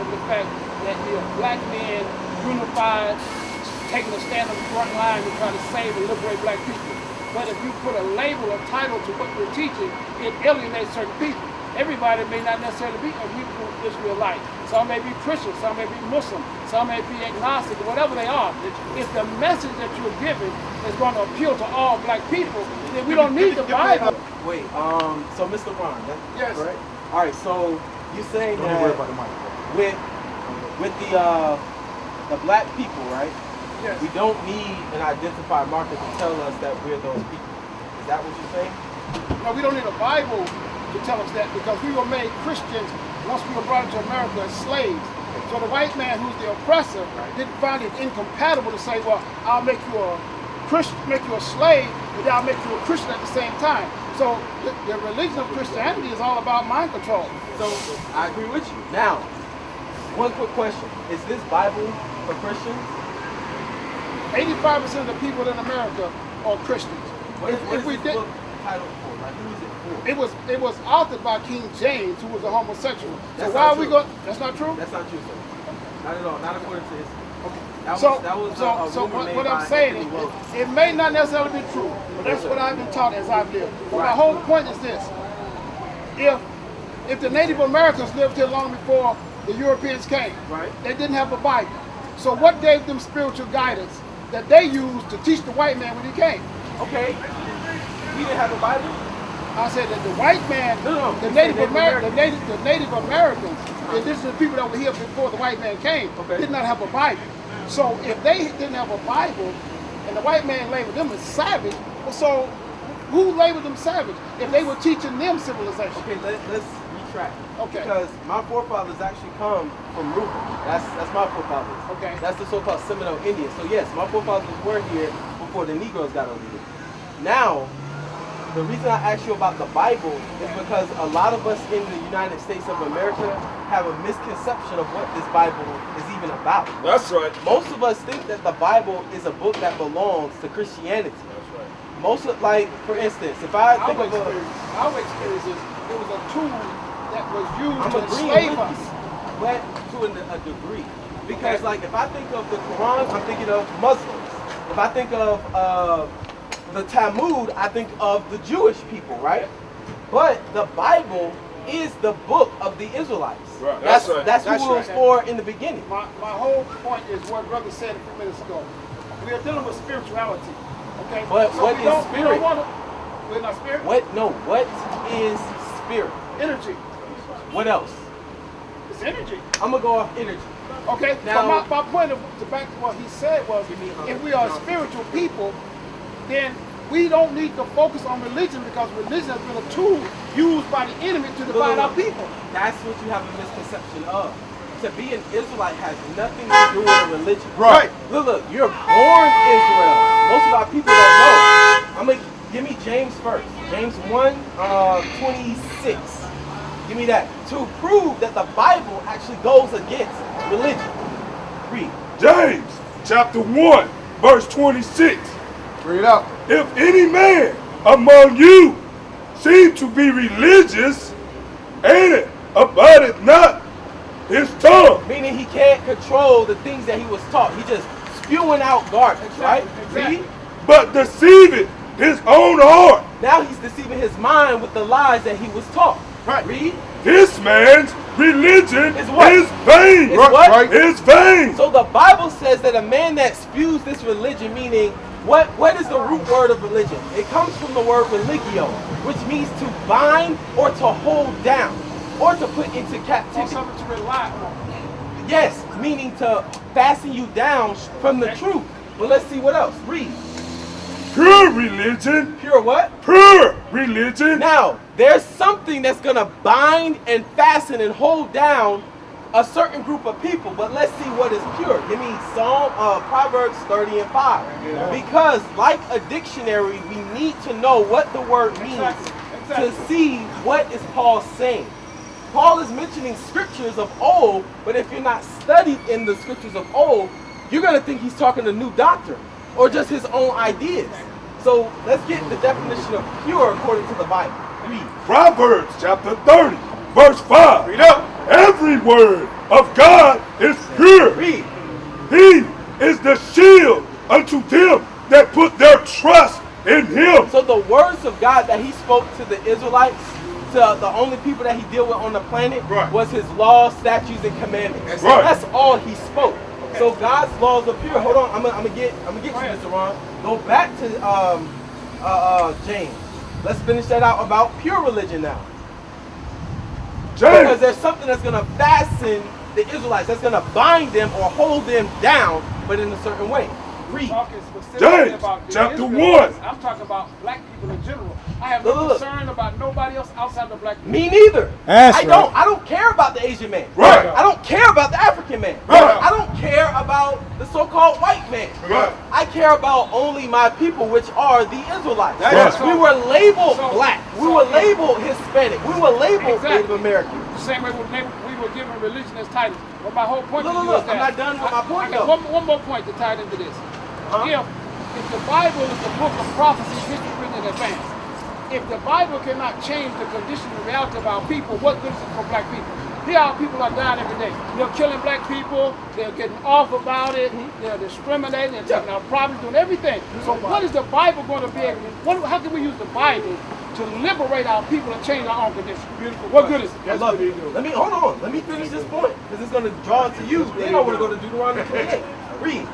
of the fact that we are black men, unified, taking a stand on the front line to try to save and liberate black people. But if you put a label or title to what you're teaching, it alienates certain people. Everybody may not necessarily be a Hebrew Israelite. Some may be Christian, some may be Muslim, some may be agnostic, whatever they are. If the message that you're giving is going to appeal to all black people, then we don't need the Bible. Wait, so Mr. Ron, yes, right? All right, so you're saying Don't that worry about the mic. with the black people, right? Yes. We don't need an identified marker to tell us that we're those people. Is that what you're saying? No, we don't need a Bible to tell us that, because we were made Christians once we were brought into America as slaves. So the white man, who's the oppressor, didn't find it incompatible to say, well, I'll make you a Christian, make you a slave, but I'll make you a Christian at the same time. So the religion of Christianity is all about mind control. So I agree with you. Now, one quick question: is this Bible for Christians? 85% of the people in America are Christians. What is this book titled for? Like, who is it for? It was authored by King James, who was a homosexual. That's so why are not we true. going? That's not true. That's not true, sir. Not at all. Not according to history. Okay. That was a rumor made what I'm by saying Anthony is, Wilson. it may not necessarily be true, but that's what I've been taught as I've lived. But my whole point is this: if the Native Americans lived here long before the Europeans came, right, they didn't have a Bible. So what gave them spiritual guidance that they used to teach the white man when he came? Okay, we didn't have a Bible. I said that the white man, the Native Americans, the indigenous people that were here before the white man came, did not have a Bible. So if they didn't have a Bible, and the white man labeled them as savage, well, so who labeled them savage if they were teaching them civilization? Okay, let's retract. Okay. Because my forefathers actually come from Riverdale. That's my forefathers. Okay. That's the so-called Seminole Indians. So yes, my forefathers were here before the Negroes got over here. Now, the reason I asked you about the Bible is because a lot of us in the United States of America have a misconception of what this Bible is even about. That's right. Most of us think that the Bible is a book that belongs to Christianity. That's right. Most of, like, for instance, if I think of our experience is it was a tool that was used I'm to agreeing enslave with us. you, but to a degree. Because, like, if I think of the Quran, I'm thinking of Muslims. If I think of the Talmud, I think of the Jewish people, right? But the Bible is the book of the Israelites. Right. That's right. who it was for in the beginning. My whole point is what brother said a few minutes ago. We are dealing with spirituality. Okay? But so what is spirit? We're not spirit? What is spirit? Energy. What else? It's energy. I'm gonna go off energy. Okay? Now, but my point to back to what he said was, if we are spiritual people, then we don't need to focus on religion, because religion has been a tool used by the enemy to divide our people. That's what you have a misconception of. To be an Israelite has nothing to do with a religion. Right. Look, you're born Israel. Most of our people don't know. I'm gonna give me James first. James 1:26. Give me that. To prove that the Bible actually goes against religion. Read. James chapter 1, verse 26. Read up. If any man among you seem to be religious, and abideth not his tongue. Meaning he can't control the things that he was taught. He just spewing out garbage, right? Exactly. Read. But deceiveth his own heart. Now he's deceiving his mind with the lies that he was taught. Right. Read. This man's religion Is what? is vain. Is what? Right. Is vain. So the Bible says that a man that spews this religion, meaning what is the root word of religion? It comes from the word religio, which means to bind or to hold down or to put into Or captivity. something to rely on. Yes, meaning to fasten you down from the truth. But let's see what else. Read. Pure religion. Pure what? Pure religion. Now, there's something that's going to bind and fasten and hold down a certain group of people, but let's see what is pure. Give me Proverbs 30 and 5. Yeah. Because like a dictionary, we need to know what the word means Exactly. to see what is Paul saying. Paul is mentioning scriptures of old, but if you're not studied in the scriptures of old, you're going to think he's talking a new doctrine or just his own ideas. So let's get the definition of pure according to the Bible. Read. Proverbs chapter 30, verse 5. Read up. Every word of God is pure. Read. He is the shield unto them that put their trust in him. So the words of God that he spoke to the Israelites, to the only people that he dealt with on the planet, Right. was his laws, statutes, and commandments. That's right. That's all he spoke. So God's laws are pure. Hold on, I'm gonna get you, Mr. Ron. Go back to James. Let's finish that out about pure religion now. Because James, there's something that's gonna fasten the Israelites, that's gonna bind them or hold them down, but in a certain way. Read. Talking specifically James, about the chapter Israelites. 1. I'm talking about black people in general. I have no Look. concern about nobody else outside the black people. Me neither. That's I don't care about the Asian man. Right. I don't care about the African man. Right. I don't care about the so-called white man. Right. I care about only my people, which are the Israelites. That's We were labeled So- black. We so- were labeled Hispanic. We were labeled Exactly. Native American. The same way we were given religion as titles. But my whole point Look, to you look, is that I'm not done with my point, I got though. one more point to tie it into this. Huh? If the Bible is a book of prophecy, history written in advance, if the Bible cannot change the condition and reality of our people, what good is it for black people? Here our people are dying every day. They're killing black people, they're getting off about it, they're discriminating, they're taking our property, doing everything. So what is the Bible going to be able to, how can we use the Bible to liberate our people and change our own condition? Beautiful. What good is it? I love it. Let me hold on. Let me finish this point because it's going to draw it to you. Then I want to go to Deuteronomy 28. Read.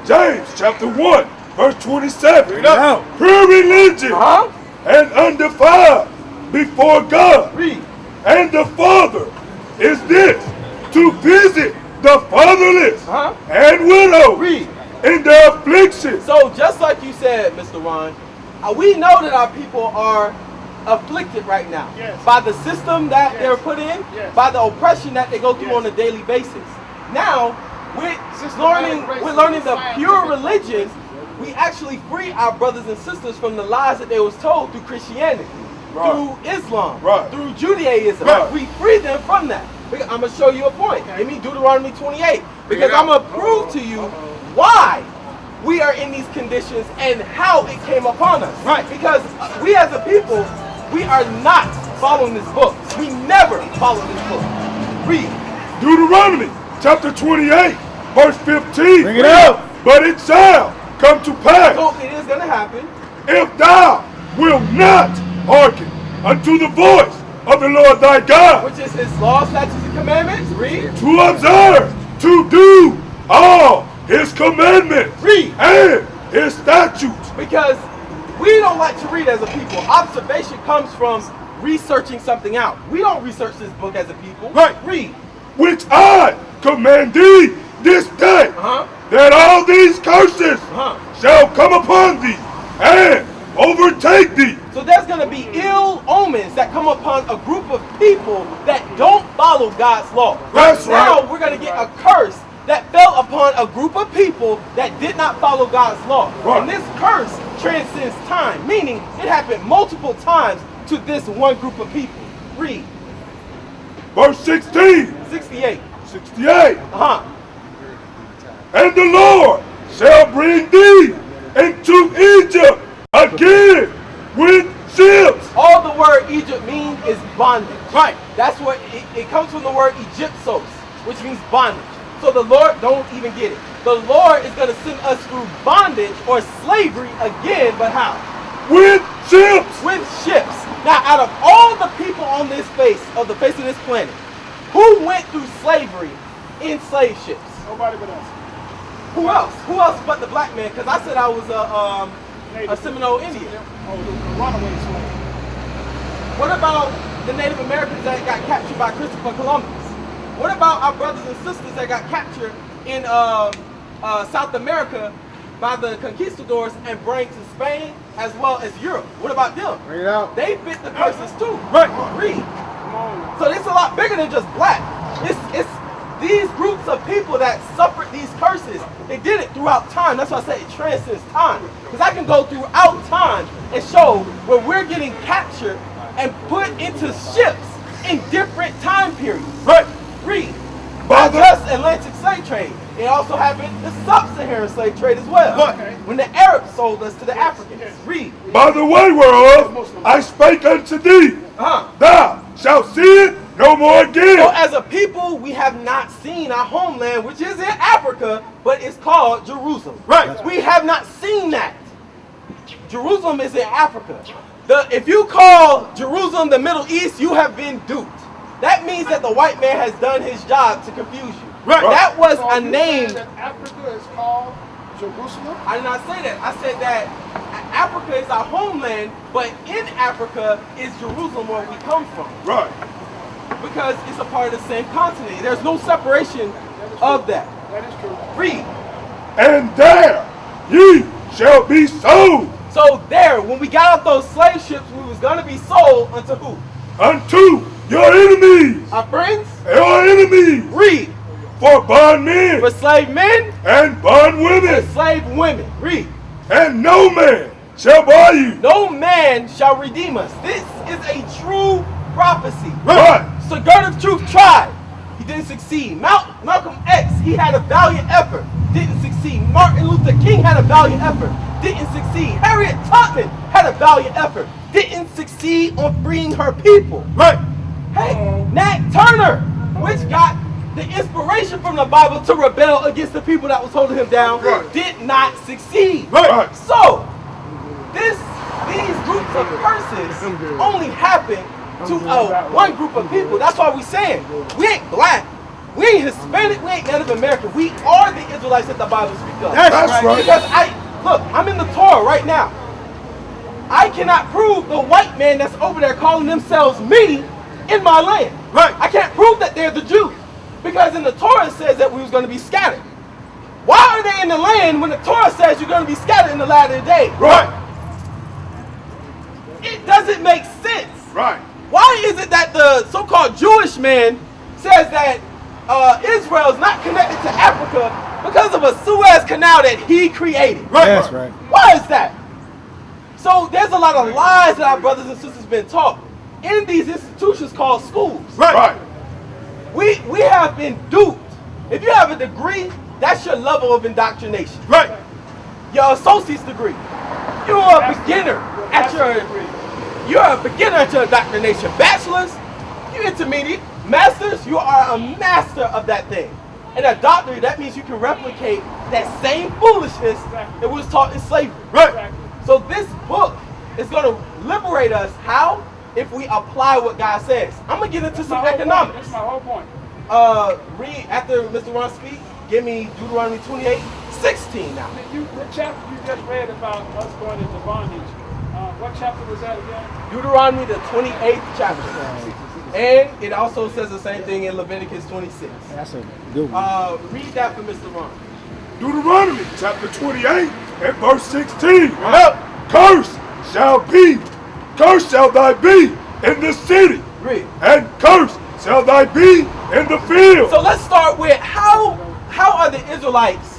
James chapter 1, verse 27. Read out. Pure religion Huh? and undefiled before God Read. and the Father is this, to visit the fatherless Huh? and widows Read. in their affliction. So just like you said, Mr. Ron, we know that our people are afflicted right now Yes. by the system that Yes. they're put in, Yes. by the oppression that they go through Yes. on a daily basis. Now, with Systematic we're racism, learning the scientific pure religion, we actually free our brothers and sisters from the lies that they was told through Christianity, Right. through Islam, Right. through Judaism. Right. We free them from that. I'm gonna show you a point. Give me Deuteronomy 28 because I'm gonna prove to you why we are in these conditions and how it came upon us. Right. Because we as a people, we are not following this book. We never follow this book. Read. Deuteronomy chapter 28, verse 15. Bring it out. But it shall come to pass, So it is gonna happen. if thou wilt not hearken unto the voice of the Lord thy God, Which is his laws, statutes, and commandments. Read. to observe, to do all his commandments Read. and his statutes. Because we don't like to read as a people. Observation comes from researching something out. We don't research this book as a people. Right. Read. Which I command thee this day, Uh-huh. that all these curses Uh-huh. shall come upon thee and overtake thee. So there's going to be ill omens that come upon a group of people that don't follow God's law. That's Now right. we're going to get a curse that fell upon a group of people that did not follow God's law. Right. And this curse transcends time, meaning it happened multiple times to this one group of people. Read. Verse 16, 68. 68. Uh-huh. And the Lord shall bring thee into Egypt again with ships. All the word Egypt means is bondage. Right. That's what it comes from the word Egyptos, which means bondage. So the Lord, don't even get it. The Lord is going to send us through bondage or slavery again, but how? With ships. With ships. Now, out of all the people on this face of this planet, who went through slavery in slave ships? Nobody but us. Who else? Who else but the black man? Because I said I was a Seminole Indian. Oh, the runaway slave. What about the Native Americans that got captured by Christopher Columbus? What about our brothers and sisters that got captured in South America by the conquistadors and brought to Spain as well as Europe? What about them? Bring it out. They fit the curses too. Right. Read. Come on now. So it's a lot bigger than just black. It's these groups of people that suffered these curses. They did it throughout time. That's why I say it transcends time. Because I can go throughout time and show where we're getting captured and put into ships in different time periods. Right. Read. By Not the- just Atlantic slave trade. It also happened the sub-Saharan slave trade as well. Right. When the Arabs sold us to the Africans. Read. By the way whereof I spake unto thee, Uh-huh. thou shalt see it no more again. So as a people, we have not seen our homeland, which is in Africa, but it's called Jerusalem. Right. We have not seen that. Jerusalem is in Africa. If you call Jerusalem the Middle East, you have been duped. That means that the white man has done his job to confuse you. Right. That was So a you name. saying that Africa is called Jerusalem? I did not say that. I said that Africa is our homeland, but in Africa is Jerusalem where we come from. Right. Because it's a part of the same continent. There's no separation of that. That is true. Read. And there ye shall be sold So there, when we got off those slave ships, we was going to be sold unto who? unto your enemies. Our friends? Your enemies. Read. For bondmen For slave men and and bondwomen. slave women. Read. And no man shall buy you. No man shall redeem us. This is a true prophecy. Right. Segurtive Truth tried. He didn't succeed. Malcolm X, he had a valiant effort. Didn't succeed. Martin Luther King had a valiant effort. Didn't succeed. Harriet Tubman had a valiant effort. Didn't succeed on freeing her people. Right. Hey, Nat Turner, which got the inspiration from the Bible to rebel against the people that was holding him down, Right. did not succeed. Right. So, these groups of curses only happen to one group of people. That's why we saying we ain't black, we ain't Hispanic, we ain't Native American. We are the Israelites that the Bible speaks of. That's right. Because I'm in the Torah right now. I cannot prove the white man that's over there calling themselves me in my land. Right. I can't prove that they're the Jews. Because in the Torah it says that we was going to be scattered. Why are they in the land when the Torah says you're going to be scattered in the latter day? Right. It doesn't make sense. Right. Why is it that the so-called Jewish man says that Israel is not connected to Africa because of a Suez Canal that he created? Right. That's right. Why is that? So there's a lot of lies that our brothers and sisters been taught in these institutions called schools. Right. Right. We have been duped. If you have a degree, that's your level of indoctrination. Right. Your associate's degree. You're a beginner at your indoctrination. Bachelor's, you intermediate. Master's, you are a master of that thing. And a doctorate, that means you can replicate that same foolishness that was taught in slavery. Right. So this book is going to liberate us. How? If we apply what God says. I'm going to get into some economics. That's my whole point. Read, after Mr. Ron speak, give me Deuteronomy 28:16 now. The chapter you just read about us going into bondage, what chapter was that again? Deuteronomy, the 28th chapter. And it also says the same thing in Leviticus 26. That's a good one. Read that for Mr. Ron. Deuteronomy chapter 28 and verse 16. Cursed shall thy be in the city, Read. and cursed shall thy be in the field. So let's start with how are the Israelites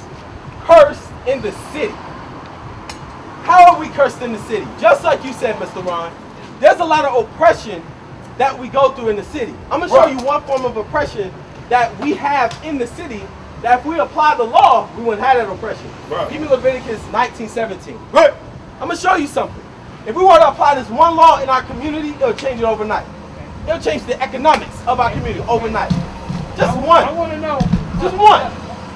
cursed in the city? How are we cursed in the city? Just like you said, Mr. Ron, there's a lot of oppression that we go through in the city. I'm going to show you one form of oppression that we have in the city that if we apply the law, we wouldn't have that oppression. Right. Give me Leviticus 19:17. Right. I'm going to show you something. If we were to apply this one law in our community, it'll change it overnight. It'll change the economics of our community overnight. Just one. I want to know. Just one.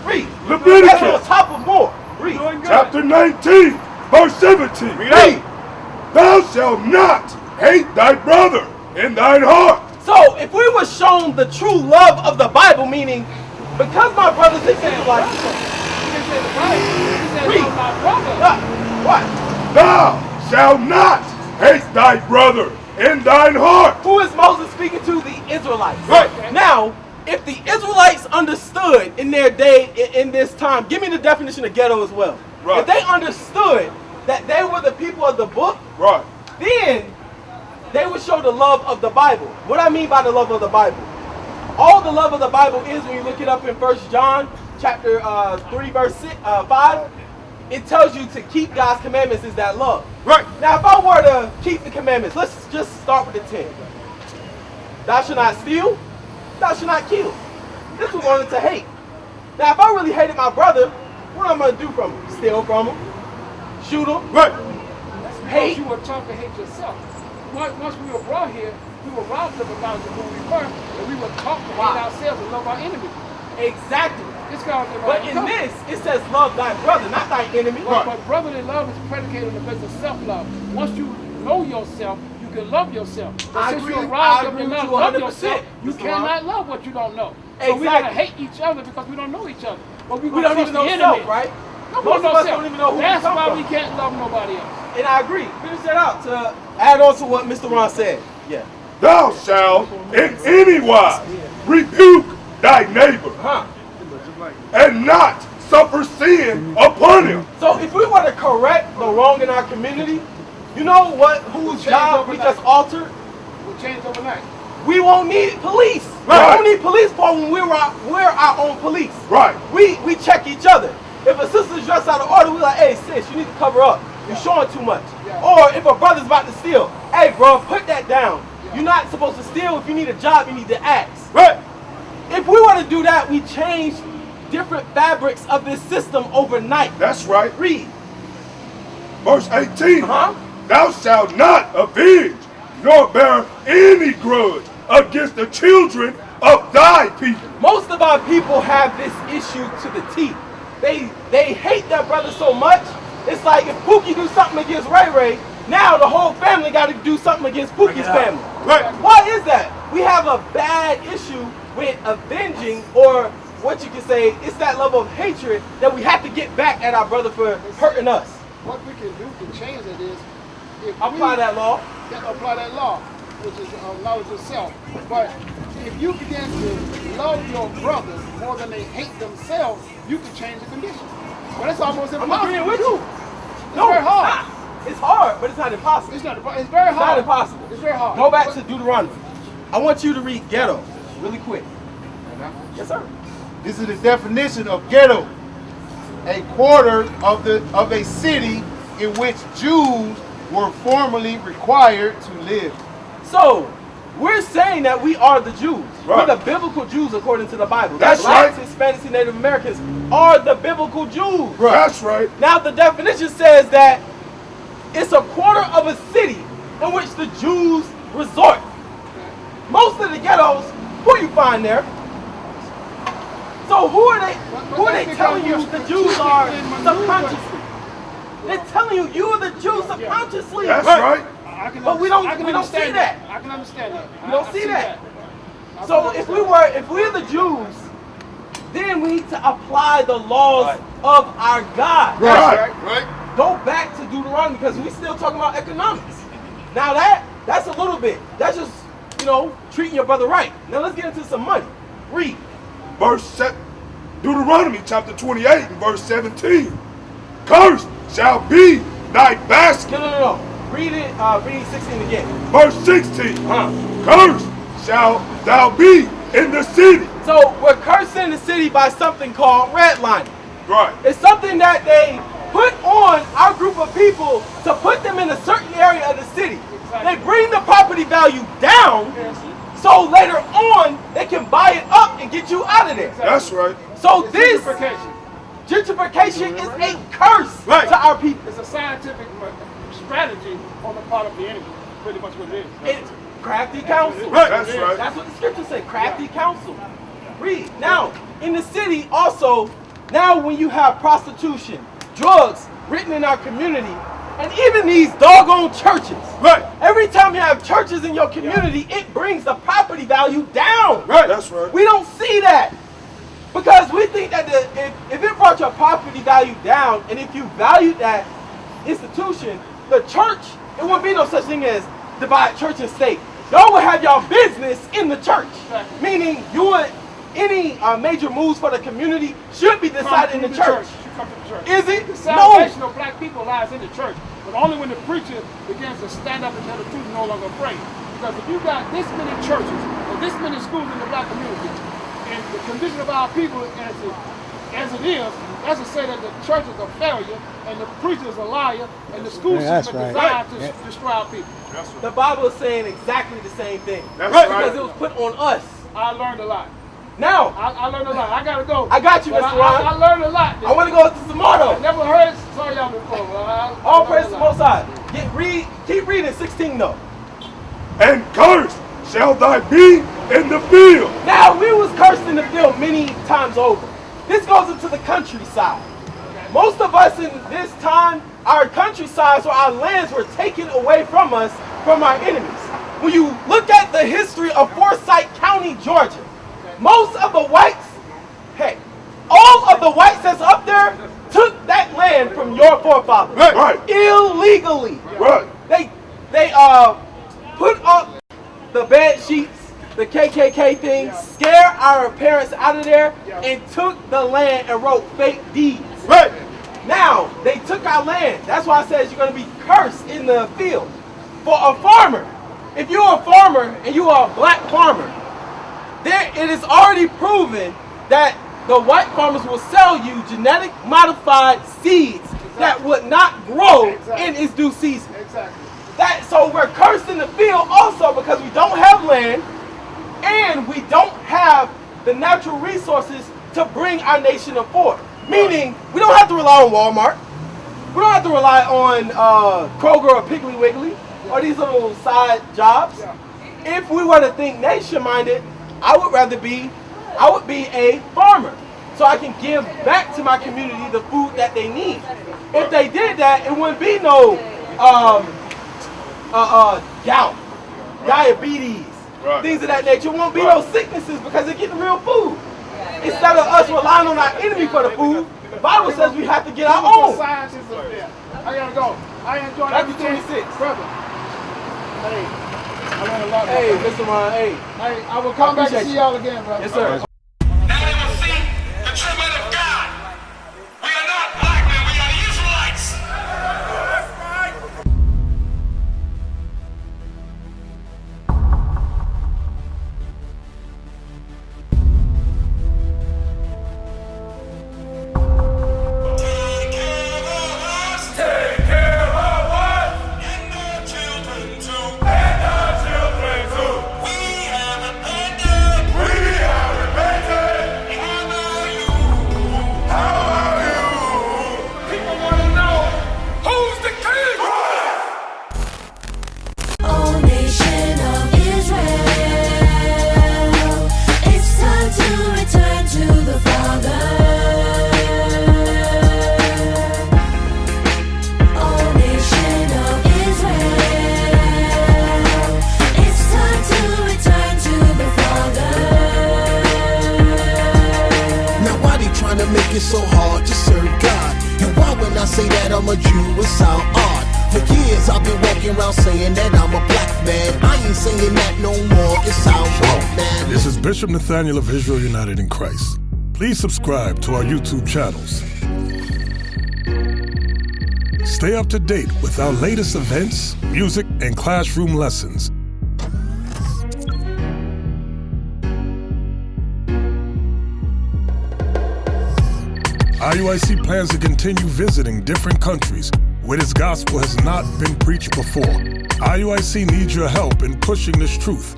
Read. Leviticus. That's on top of more. Read. Doing good. Chapter 19, verse 17. Read. Thou shalt not hate thy brother in thine heart. So, if we were shown the true love of the Bible, meaning, because my brothers and Israelites, He didn't say the Bible. He said, Read. "No, my brother." what? Thou shalt not hate thy brother in thine heart. Who is Moses speaking to? The Israelites. Right. Now, if the Israelites understood in their day, in this time, give me the definition of ghetto as well. Right. If they understood that they were the people of the book, Right. then they would show the love of the Bible. What I mean by the love of the Bible, all the love of the Bible is, when you look it up in 1 John chapter 3 verse 5, it tells you to keep God's commandments is that love. Right. Now if I were to keep the commandments, let's just start with the 10. Thou shalt not steal, thou shalt not kill. This was wanted to hate. Now if I really hated my brother, what am I going to do from him? Steal from him? Shoot him? Right. That's because Hate. you were taught to hate yourself. once we were brought here, we were robbed of the knowledge of who we were, and we were taught to hate ourselves and love our enemies. Exactly. It's called the But in this, it says love thy brother, not thy enemy. But brotherly love is predicated on the basis of self-love. Once you know yourself, you can love yourself. But since you're robbed of the knowledge of yourself, you cannot love what you don't know. So we're gonna hate each other because we don't know each other. But we don't even know self, right? Most of us don't even know who we come from. That's why we can't love nobody else. And I agree. Finish that out to add on to what Mr. Ron said. Yeah. Thou shalt in any wise rebuke thy neighbor, and not suffer sin upon him. So if we were to correct the wrong in our community, you know what? Whose job we just altered? We'll change overnight. We won't need police. Right. We don't need police for when we're our own police. Right. We check each other. If a sister's dressed out of order, we're like, hey sis, you need to cover up. You're showing too much. Or if a brother's about to steal, hey bro, put that down. You're not supposed to steal. If you need a job, you need to ask. Right. If we want to do that, we change different fabrics of this system overnight. That's right. Read. Verse 18. Thou shalt not avenge nor bear any grudge against the children of thy people. Most of our people have this issue to the teeth. They hate their brother so much. It's like if Pookie do something against Ray Ray, now the whole family got to do something against Pookie's family. Right. Why is that? We have a bad issue with avenging, or what you can say, it's that level of hatred that we have to get back at our brother for hurting us. What we can do to change it is apply that law. Apply that law, which is knowledge of self. But if you begin to love your brothers more than they hate themselves, you can change the condition. But it's almost impossible. I'm agreeing with you. It's very hard. It's hard, but it's not impossible. It's very hard. It's not impossible. It's very hard. Go back to Deuteronomy. I want you to read ghetto really quick. Yes, sir. This is the definition of ghetto: a quarter of a city in which Jews were formerly required to live. So, we're saying that we are the Jews. Right. We're the biblical Jews according to the Bible. That's Blacks, right. Hispanics, and Native Americans are the biblical Jews. Right. That's right. Now, the definition says that it's a quarter of a city in which the Jews resort. Most of the ghettos, who you find there? So who are they telling you the Jews are subconsciously? They're telling you are the Jews subconsciously. That's right. But we don't see that. I can understand that. We don't see that. So if we're the Jews, then we need to apply the laws of our God. Right. Go back to Deuteronomy because we still talking about economics. Now that's a little bit. That's just, treating your brother right. Now let's get into some money. Read. Deuteronomy chapter 28 and verse 17. Cursed shall be thy basket. No. Read it. Read 16 again. Verse 16. Cursed shall thou be in the city. So we're cursing the city by something called redlining. Right. It's something that they put on our group of people to put them in a certain area of the city. They bring the property value down, so later on they can buy it up and get you out of there. That's right. So this gentrification is a curse to our people. It's a scientific strategy on the part of the enemy. Pretty much what it is. It's crafty counsel. Right. That's right. That's what the scriptures say. Crafty counsel. Read. Now, in the city also, now when you have prostitution, drugs written in our community, and even these doggone churches. Right. Every time you have churches in your community, it brings the property value down. Right. That's right. We don't see that. Because we think that if it brought your property value down, and if you valued that institution, the church, it wouldn't be no such thing as divide church and state. Y'all would have y'all business in the church. Meaning any major moves for the community should be decided in the church. Is it? The salvation of black people lies in the church, but only when the preacher begins to stand up and tell the truth, no longer afraid. Because if you got this many churches or this many schools in the black community, and the condition of our people as it is, that's to say that the church is a failure, and the preacher is a liar, and the school system is designed to destroy our people. The Bible is saying exactly the same thing. That's right. Because it was put on us. I learned a lot. Now, I learned a lot. I gotta go. I got you, Mr. Ron. I learned a lot. I want to go to some more though. I never heard y'all before. All praise to both sides. Keep reading 16 though. and cursed shall thy be in the field. Now, we was cursed in the field many times over. This goes into the countryside. Most of us in this time, our countrysides or our lands were taken away from us, from our enemies. When you look at the history of Forsyth County, Georgia, most of the whites, all of the whites that's up there took that land from your forefathers. Right. Illegally. Right. They put up the bed sheets, the KKK things, scare our parents out of there, and took the land and wrote fake deeds. Right. Now, they took our land. That's why I said you're going to be cursed in the field. For a farmer, if you're a farmer and you are a black farmer, it is already proven that the white farmers will sell you genetic modified seeds that would not grow in its due season. So we're cursed in the field also because we don't have land and we don't have the natural resources to bring our nation forward. Meaning, we don't have to rely on Walmart. We don't have to rely on Kroger or Piggly Wiggly or these little side jobs. If we were to think nation-minded, I would be a farmer so I can give back to my community the food that they need. If they did that, it wouldn't be no gout, diabetes, things of that nature. It won't be no sicknesses because they're getting real food. Instead of us relying on our enemy for the food, the Bible says we have to get our own. I gotta go. I enjoyed Matthew everything. 26. Brother. Hey, I learned a lot. Hey, Mr. Ron, hey. Hey, I will come back and see y'all again, brother. Yes, sir. Now they will see the true men of God. We are not black men, we are the Israelites. That's right. Take care of us. Take care of us. And our children too. And our children too. We have abandoned. We have repented. How about you? How about you? People want to know who's the king. O nation of Israel, it's time to return to the Father. O nation of Israel, it's time to return to the Father. Now why they trying to make it so hard to serve God? And why when I say that I'm a Jew it sound odd? For years I've been walking around saying that I'm a black man. I ain't saying that no more, it sounds wrong, man. This is Bishop Nathaniel of Israel United in Christ. Please subscribe to our YouTube channels. Stay up to date with our latest events, music, and classroom lessons. IUIC plans to continue visiting different countries where this gospel has not been preached before. IUIC needs your help in pushing this truth.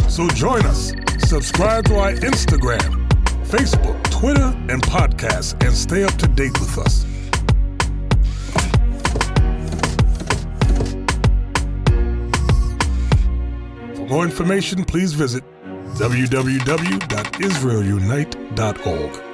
So join us. Subscribe to our Instagram, Facebook, Twitter, and podcasts, and stay up to date with us. For more information, please visit www.israelunite.org.